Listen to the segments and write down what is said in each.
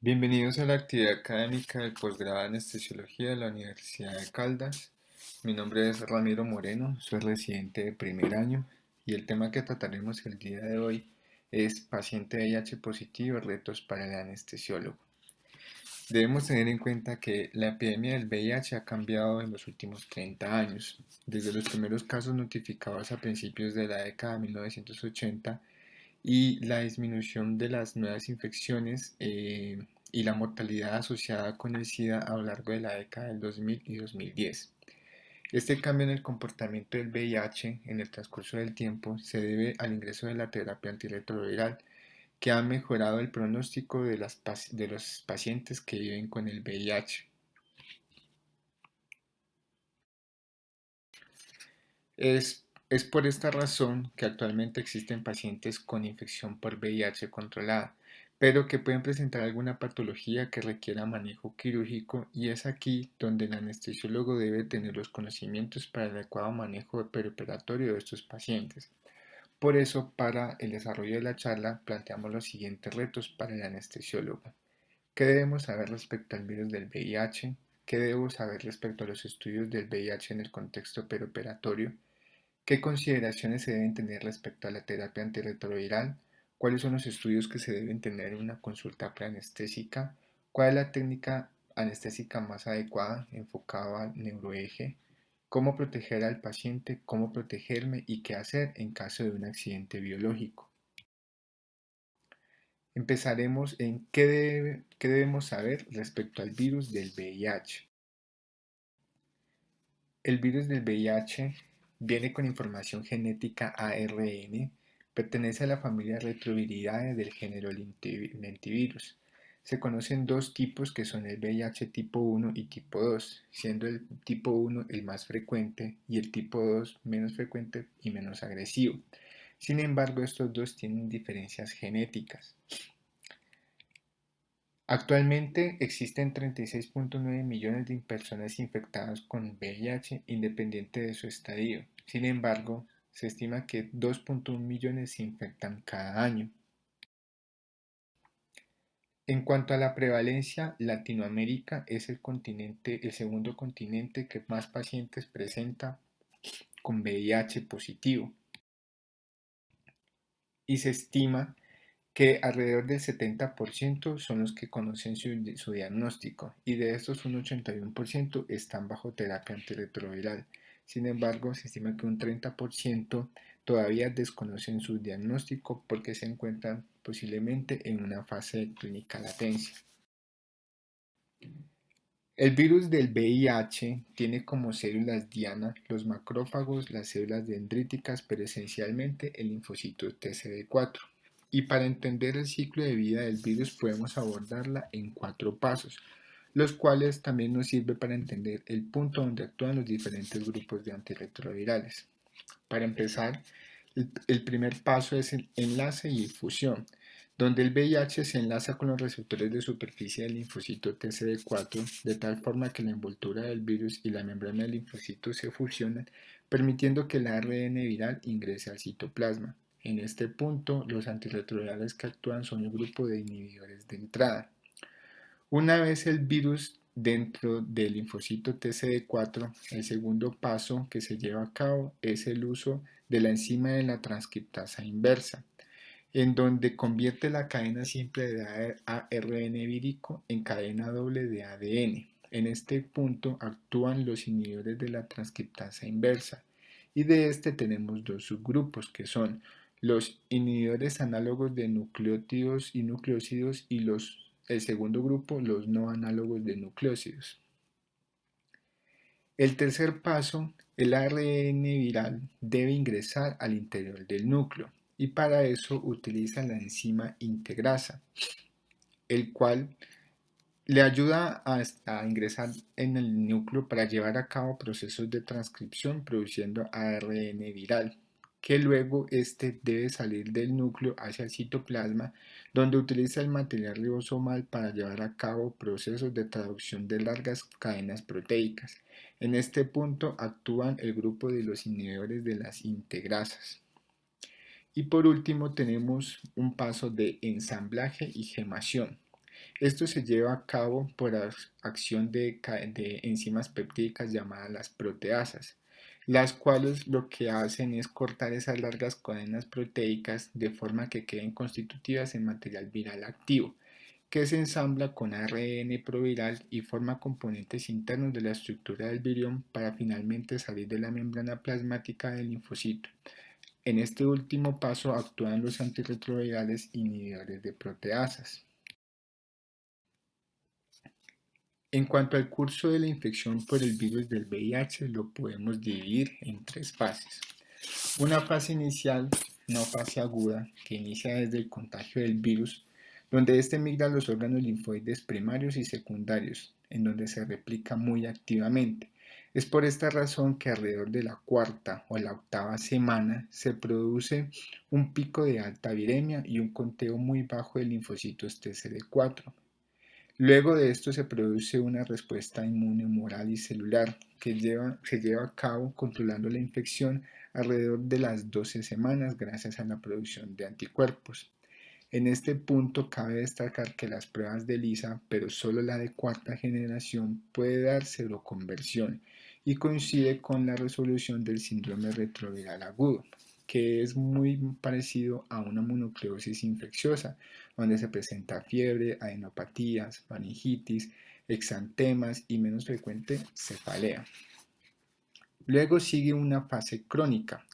Bienvenidos a la actividad académica del posgrado de Anestesiología de la Universidad de Caldas. Mi nombre es Ramiro Moreno, soy residente de primer año y el tema que trataremos el día de hoy es paciente VIH positivo, retos para el anestesiólogo. Debemos tener en cuenta que la epidemia del VIH ha cambiado en los últimos 30 años, desde los primeros casos notificados a principios de la década de 1980 y la disminución de las nuevas infecciones y la mortalidad asociada con el SIDA a lo largo de la década del 2000 y 2010. Este cambio en el comportamiento del VIH en el transcurso del tiempo se debe al ingreso de la terapia antirretroviral, que ha mejorado el pronóstico de los pacientes que viven con el VIH. Es por esta razón que actualmente existen pacientes con infección por VIH controlada, pero que pueden presentar alguna patología que requiera manejo quirúrgico, y es aquí donde el anestesiólogo debe tener los conocimientos para el adecuado manejo perioperatorio de estos pacientes. Por eso, para el desarrollo de la charla, planteamos los siguientes retos para el anestesiólogo. ¿Qué debemos saber respecto al virus del VIH? ¿Qué debo saber respecto a los estudios del VIH en el contexto perioperatorio? ¿Qué consideraciones se deben tener respecto a la terapia antirretroviral? ¿Cuáles son los estudios que se deben tener en una consulta preanestésica? ¿Cuál es la técnica anestésica más adecuada enfocada al neuroeje? ¿Cómo proteger al paciente? ¿Cómo protegerme? ¿Y qué hacer en caso de un accidente biológico? Empezaremos en qué debemos saber respecto al virus del VIH. El virus del VIH viene con información genética ARN, pertenece a la familia Retroviridae del género lentivirus. Se conocen dos tipos, que son el VIH tipo 1 y tipo 2, siendo el tipo 1 el más frecuente y el tipo 2 menos frecuente y menos agresivo. Sin embargo, estos dos tienen diferencias genéticas. Actualmente existen 36.9 millones de personas infectadas con VIH, independiente de su estadio. Sin embargo, se estima que 2.1 millones se infectan cada año. En cuanto a la prevalencia, Latinoamérica es el segundo continente que más pacientes presenta con VIH positivo, y se estima que alrededor del 70% son los que conocen su diagnóstico, y de estos un 81% están bajo terapia antirretroviral. Sin embargo, se estima que un 30% todavía desconocen su diagnóstico porque se encuentran posiblemente en una fase de clínica latencia. El virus del VIH tiene como células diana los macrófagos, las células dendríticas, pero esencialmente el linfocito TCD4. Y para entender el ciclo de vida del virus podemos abordarla en 4 pasos, los cuales también nos sirven para entender el punto donde actúan los diferentes grupos de antirretrovirales. Para empezar, el primer paso es el enlace y difusión, donde el VIH se enlaza con los receptores de superficie del linfocito TCD4 de tal forma que la envoltura del virus y la membrana del linfocito se fusionan, permitiendo que el ARN viral ingrese al citoplasma. En este punto, los antirretrovirales que actúan son el grupo de inhibidores de entrada. Una vez el virus dentro del linfocito TCD4, el segundo paso que se lleva a cabo es el uso de la enzima de la transcriptasa inversa, en donde convierte la cadena simple de ARN vírico en cadena doble de ADN. En este punto actúan los inhibidores de la transcriptasa inversa, y de este tenemos dos subgrupos, que son los inhibidores análogos de nucleótidos y nucleósidos, y el segundo grupo, los no análogos de nucleósidos. El tercer paso, el ARN viral debe ingresar al interior del núcleo, y para eso utiliza la enzima integrasa, el cual le ayuda a ingresar en el núcleo para llevar a cabo procesos de transcripción produciendo ARN viral, que luego este debe salir del núcleo hacia el citoplasma, donde utiliza el material ribosomal para llevar a cabo procesos de traducción de largas cadenas proteicas. En este punto actúan el grupo de los inhibidores de las integrasas. Y por último tenemos un paso de ensamblaje y gemación, Esto se lleva a cabo por acción de enzimas peptídicas llamadas las proteasas, las cuales lo que hacen es cortar esas largas cadenas proteicas de forma que queden constitutivas en material viral activo, que se ensambla con ARN proviral y forma componentes internos de la estructura del virión para finalmente salir de la membrana plasmática del linfocito. En este último paso actúan los antirretrovirales inhibidores de proteasas. En cuanto al curso de la infección por el virus del VIH, lo podemos dividir en tres fases. Una fase inicial, una fase aguda, que inicia desde el contagio del virus, donde éste migra a los órganos linfoides primarios y secundarios, en donde se replica muy activamente. Es por esta razón que alrededor de la cuarta o la octava semana se produce un pico de alta viremia y un conteo muy bajo de linfocitos TCD4. Luego de esto se produce una respuesta inmune humoral y celular que se lleva a cabo controlando la infección alrededor de las 12 semanas gracias a la producción de anticuerpos. En este punto cabe destacar que las pruebas de ELISA, pero solo la de cuarta generación, puede dar seroconversión y coincide con la resolución del síndrome retroviral agudo, que es muy parecido a una mononucleosis infecciosa, donde se presenta fiebre, adenopatías, faringitis, exantemas y menos frecuente cefalea. Luego sigue una fase crónica,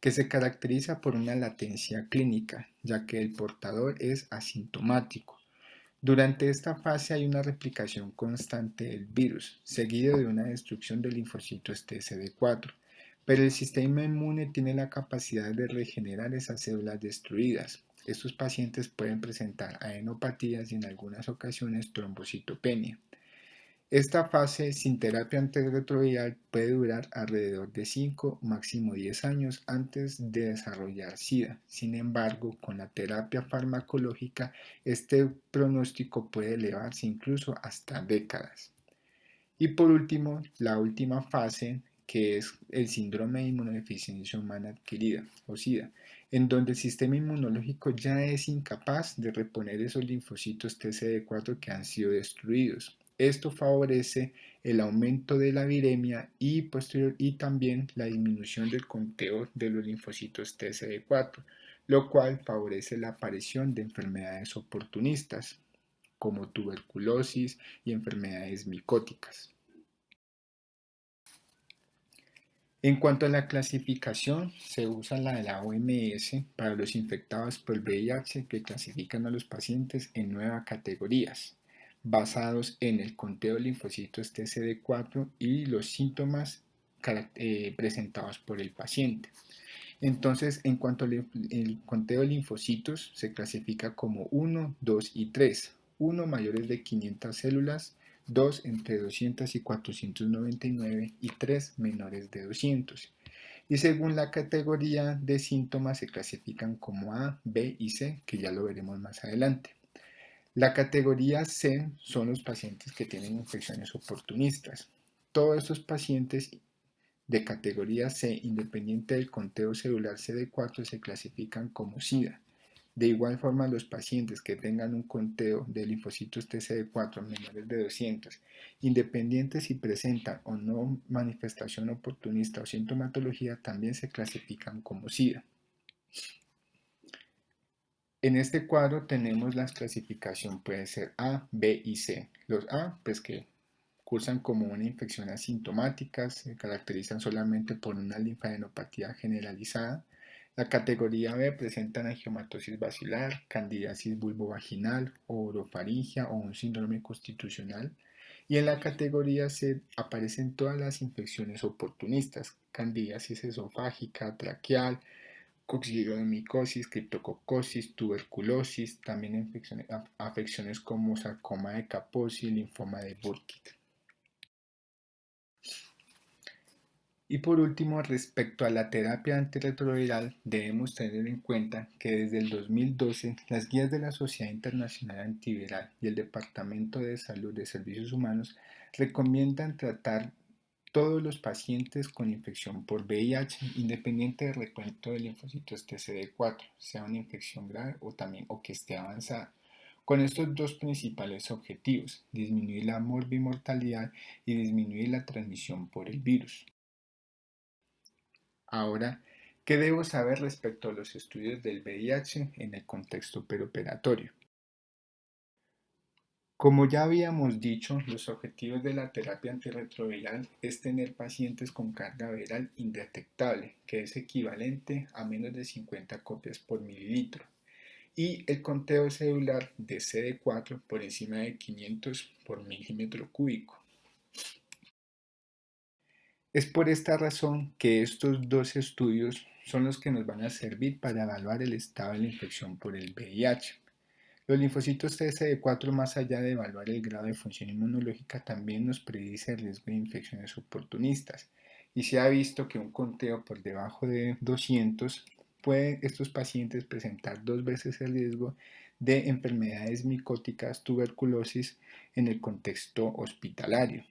que se caracteriza por una latencia clínica, ya que el portador es asintomático. Durante esta fase hay una replicación constante del virus, seguido de una destrucción de linfocitos TCD4, pero el sistema inmune tiene la capacidad de regenerar esas células destruidas. Estos pacientes pueden presentar adenopatías y en algunas ocasiones trombocitopenia. Esta fase sin terapia antirretroviral puede durar alrededor de 5, máximo 10 años antes de desarrollar SIDA. Sin embargo, con la terapia farmacológica, este pronóstico puede elevarse incluso hasta décadas. Y por último, la última fase, que es el síndrome de inmunodeficiencia humana adquirida, o SIDA, en donde el sistema inmunológico ya es incapaz de reponer esos linfocitos TCD4 que han sido destruidos. Esto favorece el aumento de la viremia y también la disminución del conteo de los linfocitos TCD4, lo cual favorece la aparición de enfermedades oportunistas como tuberculosis y enfermedades micóticas. En cuanto a la clasificación, se usa la de la OMS para los infectados por el VIH, que clasifican a los pacientes en 9 categorías, basados en el conteo de linfocitos TCD4 y los síntomas presentados por el paciente. Entonces, en cuanto al conteo de linfocitos, se clasifica como 1, 2 y 3. 1 mayores de 500 células, 2 entre 200 y 499 y 3 menores de 200. Y según la categoría de síntomas se clasifican como A, B y C, que ya lo veremos más adelante. La categoría C son los pacientes que tienen infecciones oportunistas. Todos estos pacientes de categoría C, independiente del conteo celular CD4, se clasifican como SIDA. De igual forma, los pacientes que tengan un conteo de linfocitos TCD4 menores de 200, independientes si presentan o no manifestación oportunista o sintomatología, también se clasifican como SIDA. En este cuadro tenemos la clasificación, puede ser A, B y C. Los A, pues que cursan como una infección asintomática, se caracterizan solamente por una linfadenopatía generalizada. La categoría B presentan angiomatosis basilar, candidiasis vulvovaginal, orofaringia o un síndrome constitucional. Y en la categoría C aparecen todas las infecciones oportunistas, candidiasis esofágica, traqueal, coccidiomicosis, criptococosis, tuberculosis, también afecciones como sarcoma de Kaposi, linfoma de Burkitt. Y por último, respecto a la terapia antirretroviral, debemos tener en cuenta que desde el 2012 las guías de la Sociedad Internacional Antiviral y el Departamento de Salud de Servicios Humanos recomiendan tratar todos los pacientes con infección por VIH, independiente del recuento de linfocitos TCD4, sea una infección grave o que esté avanzada, con estos dos principales objetivos: disminuir la morbimortalidad y disminuir la transmisión por el virus. Ahora, ¿qué debo saber respecto a los estudios del VIH en el contexto peroperatorio? Como ya habíamos dicho, los objetivos de la terapia antirretroviral es tener pacientes con carga viral indetectable, que es equivalente a menos de 50 copias por mililitro, y el conteo celular de CD4 por encima de 500 por milímetro cúbico. Es por esta razón que estos dos estudios son los que nos van a servir para evaluar el estado de la infección por el VIH. Los linfocitos TSD4, más allá de evaluar el grado de función inmunológica, también nos predice el riesgo de infecciones oportunistas. Y se ha visto que un conteo por debajo de 200 puede estos pacientes presentar 2 veces el riesgo de enfermedades micóticas, tuberculosis en el contexto hospitalario.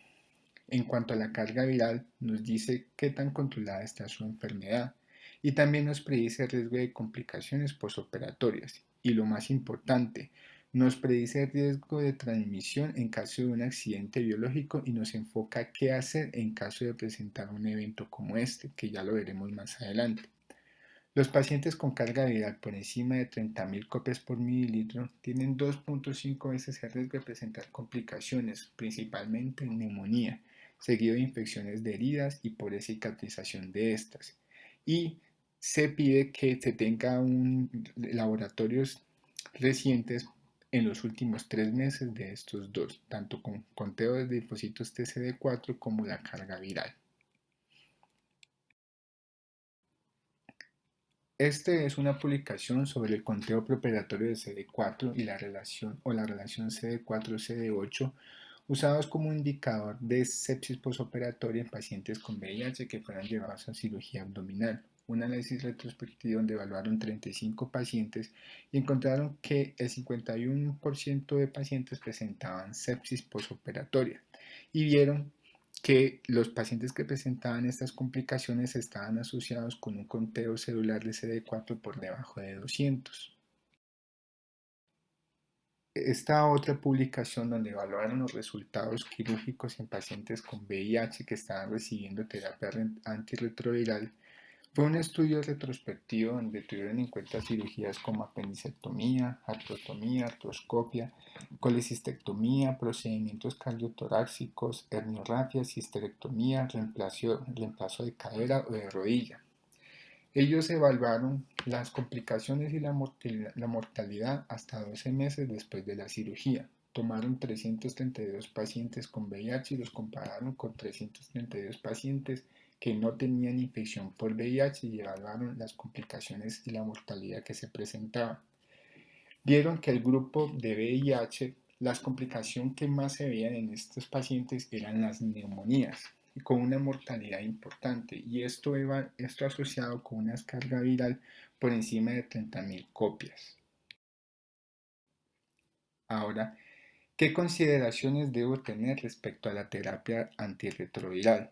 En cuanto a la carga viral, nos dice qué tan controlada está su enfermedad y también nos predice el riesgo de complicaciones postoperatorias. Y lo más importante, nos predice el riesgo de transmisión en caso de un accidente biológico y nos enfoca qué hacer en caso de presentar un evento como este, que ya lo veremos más adelante. Los pacientes con carga viral por encima de 30.000 copias por mililitro tienen 2.5 veces el riesgo de presentar complicaciones, principalmente neumonía, seguido de infecciones de heridas y por cicatrización de estas. Y se pide que se tenga laboratorios recientes en los últimos 3 meses de estos dos, tanto con conteo de linfocitos TCD4 como la carga viral. Este es una publicación sobre el conteo preoperatorio de CD4 y la relación CD4-CD8 usados como indicador de sepsis posoperatoria en pacientes con VIH que fueran llevados a cirugía abdominal. Un análisis retrospectivo donde evaluaron 35 pacientes y encontraron que el 51% de pacientes presentaban sepsis posoperatoria y vieron que los pacientes que presentaban estas complicaciones estaban asociados con un conteo celular de CD4 por debajo de 200. Esta otra publicación donde evaluaron los resultados quirúrgicos en pacientes con VIH que estaban recibiendo terapia antirretroviral fue un estudio retrospectivo donde tuvieron en cuenta cirugías como apendicectomía, artrotomía, artroscopia, colecistectomía, procedimientos cardiotorácicos, herniorragias, histerectomía, reemplazo de cadera o de rodilla. Ellos evaluaron las complicaciones y la mortalidad hasta 12 meses después de la cirugía. Tomaron 332 pacientes con VIH y los compararon con 332 pacientes que no tenían infección por VIH y evaluaron las complicaciones y la mortalidad que se presentaban. Vieron que el grupo de VIH, las complicaciones que más se veían en estos pacientes eran las neumonías, con una mortalidad importante, y esto asociado con una carga viral por encima de 30.000 copias. Ahora, ¿qué consideraciones debo tener respecto a la terapia antirretroviral?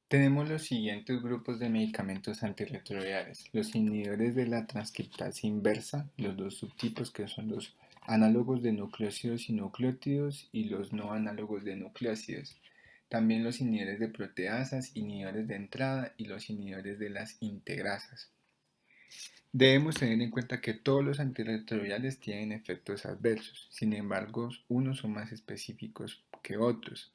Tenemos los siguientes grupos de medicamentos antirretrovirales: los inhibidores de la transcriptasa inversa, los dos subtipos que son los análogos de nucleósidos y nucleótidos y los no análogos de nucleósidos. También los inhibidores de proteasas, inhibidores de entrada y los inhibidores de las integrasas. Debemos tener en cuenta que todos los antirretrovirales tienen efectos adversos, sin embargo, unos son más específicos que otros.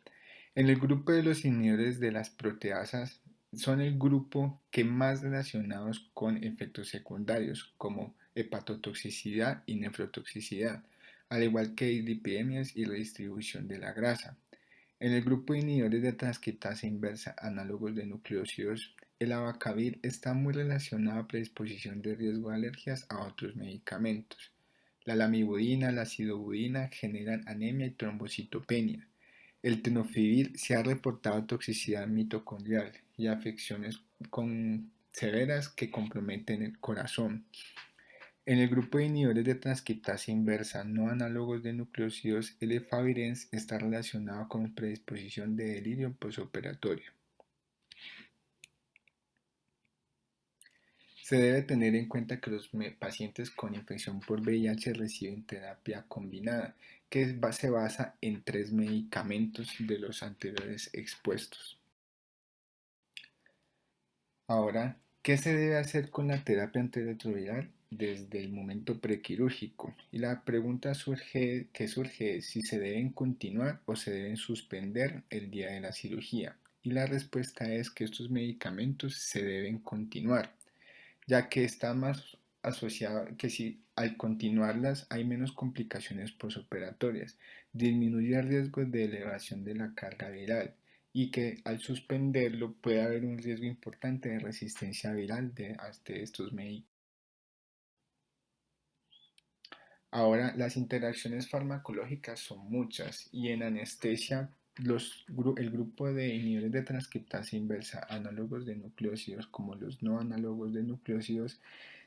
En el grupo de los inhibidores de las proteasas son el grupo que más relacionados con efectos secundarios como hepatotoxicidad y nefrotoxicidad, al igual que dislipidemias y redistribución de la grasa. En el grupo de inhibidores de transcriptasa inversa, análogos de nucleósidos, el abacavir está muy relacionado a predisposición de riesgo de alergias a otros medicamentos. La lamivudina, la acidobudina generan anemia y trombocitopenia. El tenofovir se ha reportado toxicidad mitocondrial y afecciones severas que comprometen el corazón. En el grupo de inhibidores de transcriptasa inversa no análogos de nucleósidos, el efavirenz está relacionado con predisposición de delirio posoperatorio. Se debe tener en cuenta que los pacientes con infección por VIH reciben terapia combinada, que se basa en 3 medicamentos de los anteriores expuestos. Ahora, ¿qué se debe hacer con la terapia antirretroviral desde el momento prequirúrgico? Y la pregunta que surge es si se deben continuar o se deben suspender el día de la cirugía. Y la respuesta es que estos medicamentos se deben continuar, ya que está más asociado que si al continuarlas hay menos complicaciones posoperatorias, disminuye el riesgo de elevación de la carga viral y que al suspenderlo puede haber un riesgo importante de resistencia viral de estos medicamentos. Ahora, las interacciones farmacológicas son muchas y en anestesia el grupo de inhibidores de transcriptasa inversa, análogos de nucleósidos como los no análogos de nucleósidos,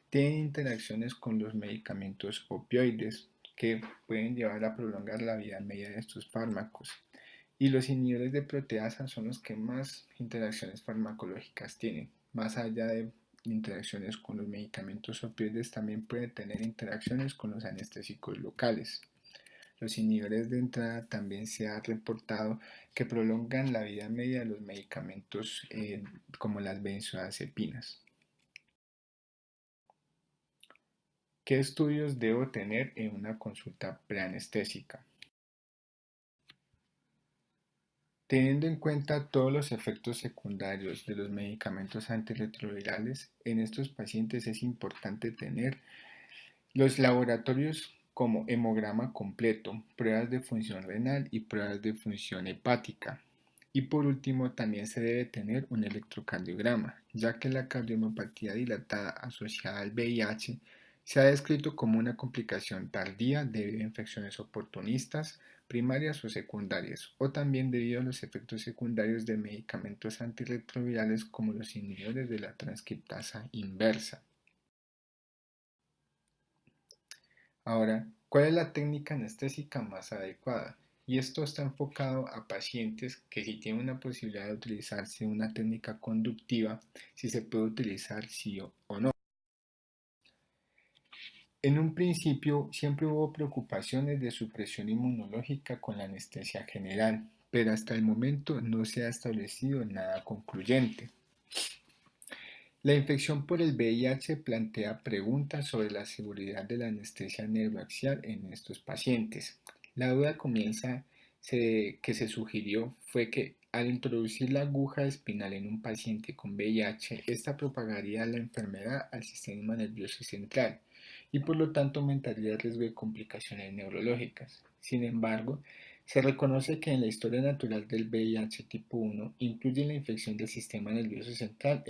tienen interacciones con los medicamentos opioides que pueden llevar a prolongar la vida media de estos fármacos. Y los inhibidores de proteasa son los que más interacciones farmacológicas tienen. Más allá de interacciones con los medicamentos opioides, también pueden tener interacciones con los anestésicos locales. Los inhibidores de entrada también se ha reportado que prolongan la vida media de los medicamentos como las benzodiazepinas. ¿Qué estudios debo tener en una consulta preanestésica? Teniendo en cuenta todos los efectos secundarios de los medicamentos antirretrovirales, en estos pacientes es importante tener los laboratorios como hemograma completo, pruebas de función renal y pruebas de función hepática. Y por último, también se debe tener un electrocardiograma, ya que la cardiomiopatía dilatada asociada al VIH se ha descrito como una complicación tardía debido a infecciones oportunistas, primarias o secundarias, o también debido a los efectos secundarios de medicamentos antirretrovirales como los inhibidores de la transcriptasa inversa. Ahora, ¿cuál es la técnica anestésica más adecuada? Y esto está enfocado a pacientes que si tienen una posibilidad de utilizarse una técnica conductiva, si se puede utilizar sí o no. En un principio siempre hubo preocupaciones de supresión inmunológica con la anestesia general, pero hasta el momento no se ha establecido nada concluyente. La infección por el VIH plantea preguntas sobre la seguridad de la anestesia neuroaxial en estos pacientes. La duda que se sugirió fue que al introducir la aguja espinal en un paciente con VIH, esta propagaría la enfermedad al sistema nervioso central y por lo tanto aumentaría el riesgo de complicaciones neurológicas. Sin embargo, se reconoce que en la historia natural del VIH tipo 1 incluye la infección del sistema nervioso central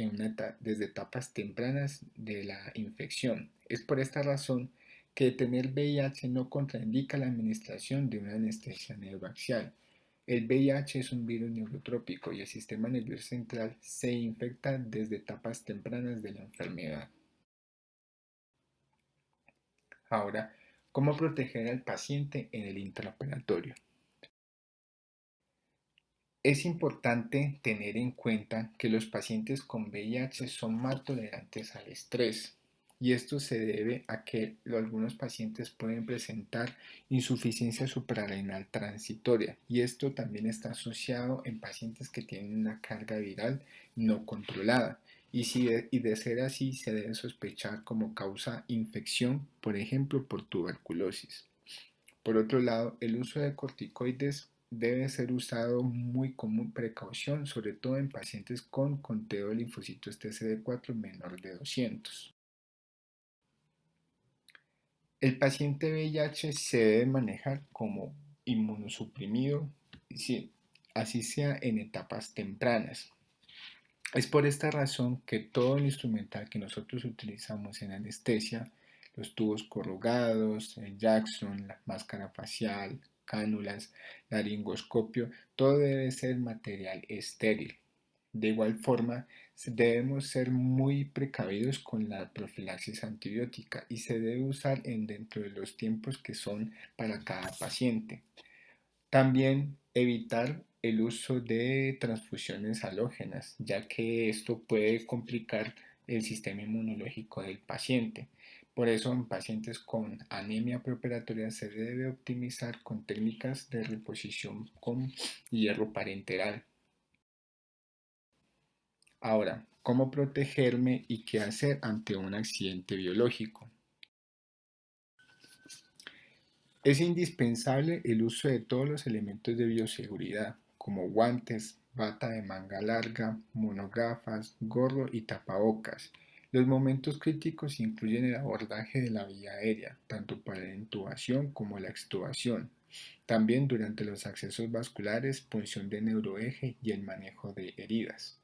desde etapas tempranas de la infección. Es por esta razón que tener VIH no contraindica la administración de una anestesia neuroaxial. El VIH es un virus neurotrópico y el sistema nervioso central se infecta desde etapas tempranas de la enfermedad. Ahora, ¿cómo proteger al paciente en el intraoperatorio? Es importante tener en cuenta que los pacientes con VIH son más tolerantes al estrés y esto se debe a que algunos pacientes pueden presentar insuficiencia suprarrenal transitoria y esto también está asociado en pacientes que tienen una carga viral no controlada y de ser así se debe sospechar como causa infección, por ejemplo por tuberculosis. Por otro lado, el uso de corticoides debe ser usado muy con precaución, sobre todo en pacientes con conteo de linfocitos TCD4 menor de 200. El paciente VIH se debe manejar como inmunosuprimido, sí, así sea en etapas tempranas. Es por esta razón que todo el instrumental que nosotros utilizamos en anestesia, los tubos corrugados, el Jackson, la máscara facial, cánulas, laringoscopio, todo debe ser material estéril. De igual forma, debemos ser muy precavidos con la profilaxis antibiótica y se debe usar dentro de los tiempos que son para cada paciente. También evitar el uso de transfusiones halógenas, ya que esto puede complicar el sistema inmunológico del paciente. Por eso en pacientes con anemia preoperatoria se debe optimizar con técnicas de reposición con hierro parenteral. Ahora, ¿cómo protegerme y qué hacer ante un accidente biológico? Es indispensable el uso de todos los elementos de bioseguridad, como guantes, bata de manga larga, monogafas, gorro y tapabocas. Los momentos críticos incluyen el abordaje de la vía aérea, tanto para la intubación como la extubación. También durante los accesos vasculares, punción de neuroeje y el manejo de heridas.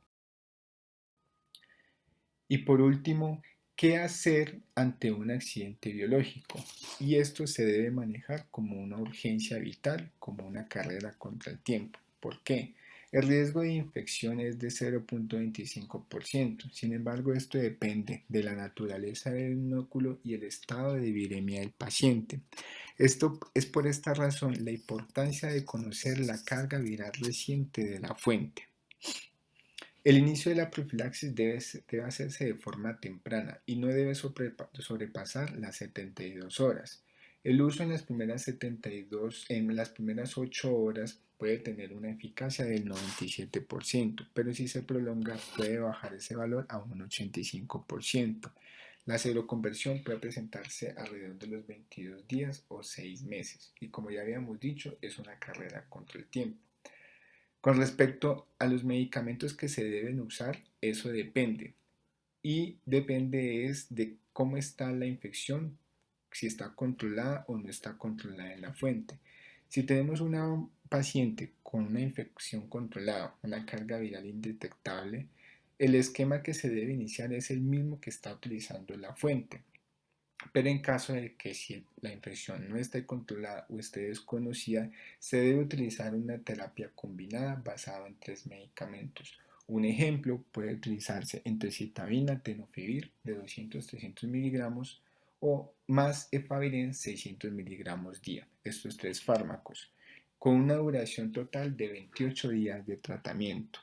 Y por último, ¿qué hacer ante un accidente biológico? Y esto se debe manejar como una urgencia vital, como una carrera contra el tiempo. ¿Por qué? El riesgo de infección es de 0,25%. Sin embargo, esto depende de la naturaleza del inóculo y el estado de viremia del paciente. Esto es por esta razón la importancia de conocer la carga viral reciente de la fuente. El inicio de la profilaxis debe hacerse de forma temprana y no debe sobrepasar las 72 horas. El uso en las primeras 72, en las primeras 8 horas puede tener una eficacia del 97%, pero si se prolonga puede bajar ese valor a un 85%. La seroconversión puede presentarse alrededor de los 22 días o 6 meses y como ya habíamos dicho es una carrera contra el tiempo. Con respecto a los medicamentos que se deben usar, eso depende. Y depende es de cómo está la infección, si está controlada o no está controlada en la fuente. Si tenemos una paciente con una infección controlada, una carga viral indetectable, el esquema que se debe iniciar es el mismo que está utilizando la fuente. Pero en caso de que si la infección no esté controlada o esté desconocida, se debe utilizar una terapia combinada basada en 3 medicamentos. Un ejemplo puede utilizarse entrecitavina, tenofovir de 200-300 miligramos o más efavirenz 600 miligramos día. Estos 3 fármacos, con una duración total de 28 días de tratamiento.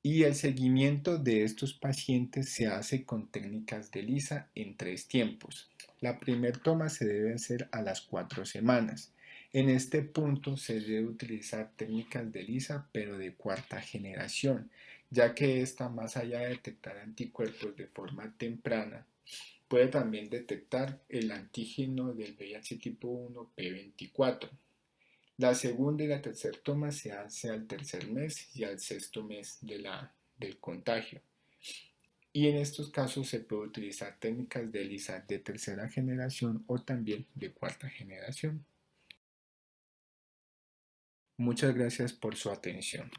Y el seguimiento de estos pacientes se hace con técnicas de ELISA en 3 tiempos. La primera toma se debe hacer a las 4 semanas. En este punto se debe utilizar técnicas de ELISA pero de cuarta generación, ya que esta, más allá de detectar anticuerpos de forma temprana, puede también detectar el antígeno del VIH tipo 1 P24. La segunda y la tercera toma se hace al tercer mes y al sexto mes del contagio. Y en estos casos se puede utilizar técnicas de ELISA de tercera generación o también de cuarta generación. Muchas gracias por su atención.